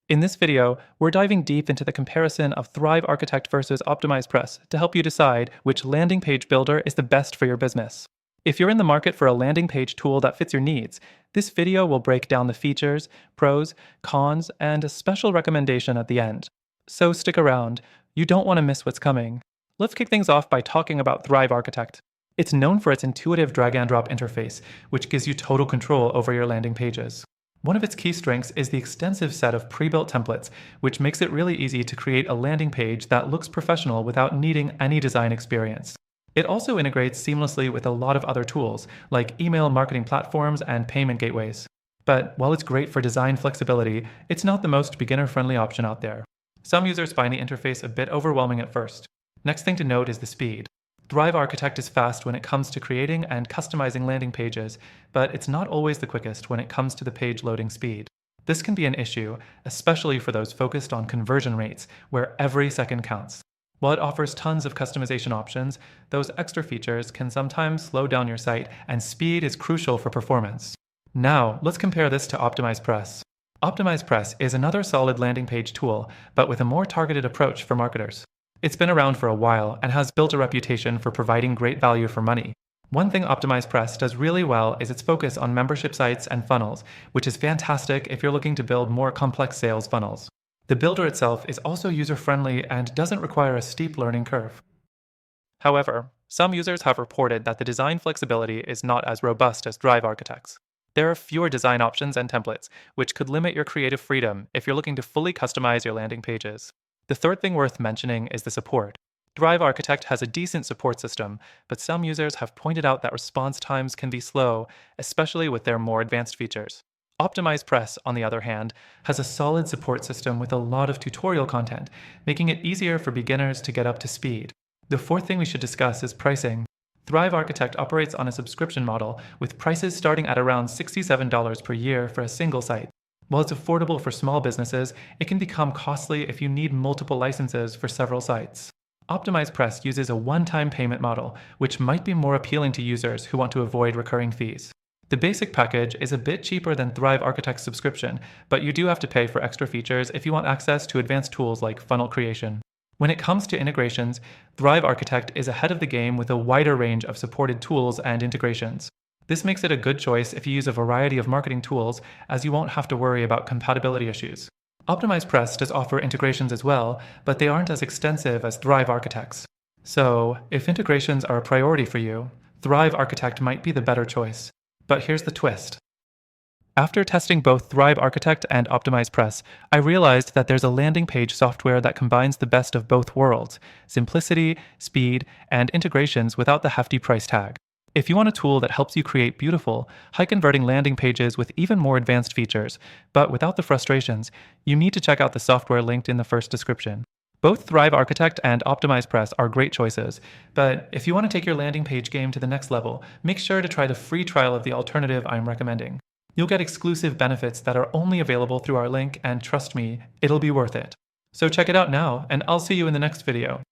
In this video, we're diving deep into the comparison of Thrive Architect versus OptimizePress to help you decide which landing page builder is the best for your business. If you're in the market for a landing page tool that fits your needs, this video will break down the features, pros, cons, and a special recommendation at the end. So stick around, you don't want to miss what's coming. Let's kick things off by talking about Thrive Architect. It's known for its intuitive drag-and-drop interface, which gives you total control over your landing pages. One of its key strengths is the extensive set of pre-built templates, which makes it really easy to create a landing page that looks professional without needing any design experience. It also integrates seamlessly with a lot of other tools, like email marketing platforms and payment gateways. But while it's great for design flexibility, it's not the most beginner-friendly option out there. Some users find the interface a bit overwhelming at first. Next thing to note is the speed. Thrive Architect is fast when it comes to creating and customizing landing pages, but it's not always the quickest when it comes to the page loading speed. This can be an issue, especially for those focused on conversion rates, where every second counts. While it offers tons of customization options, those extra features can sometimes slow down your site, and speed is crucial for performance. Now, let's compare this to OptimizePress. OptimizePress is another solid landing page tool, but with a more targeted approach for marketers. It's been around for a while and has built a reputation for providing great value for money. One thing OptimizePress does really well is its focus on membership sites and funnels, which is fantastic if you're looking to build more complex sales funnels. The builder itself is also user-friendly and doesn't require a steep learning curve. However, some users have reported that the design flexibility is not as robust as Thrive Architect's. There are fewer design options and templates, which could limit your creative freedom if you're looking to fully customize your landing pages. The third thing worth mentioning is the support. Thrive Architect has a decent support system, but some users have pointed out that response times can be slow, especially with their more advanced features. OptimizePress, on the other hand, has a solid support system with a lot of tutorial content, making it easier for beginners to get up to speed. The fourth thing we should discuss is pricing. Thrive Architect operates on a subscription model, with prices starting at around $67 per year for a single site. While it's affordable for small businesses, it can become costly if you need multiple licenses for several sites. OptimizePress uses a one-time payment model, which might be more appealing to users who want to avoid recurring fees. The basic package is a bit cheaper than Thrive Architect's subscription, but you do have to pay for extra features if you want access to advanced tools like funnel creation. When it comes to integrations, Thrive Architect is ahead of the game with a wider range of supported tools and integrations. This makes it a good choice if you use a variety of marketing tools, as you won't have to worry about compatibility issues. OptimizePress does offer integrations as well, but they aren't as extensive as Thrive Architect's. So, if integrations are a priority for you, Thrive Architect might be the better choice. But here's the twist. After testing both Thrive Architect and OptimizePress, I realized that there's a landing page software that combines the best of both worlds: simplicity, speed, and integrations without the hefty price tag. If you want a tool that helps you create beautiful, high-converting landing pages with even more advanced features, but without the frustrations, you need to check out the software linked in the first description. Both Thrive Architect and OptimizePress are great choices, but if you want to take your landing page game to the next level, make sure to try the free trial of the alternative I'm recommending. You'll get exclusive benefits that are only available through our link, and trust me, it'll be worth it. So check it out now, and I'll see you in the next video.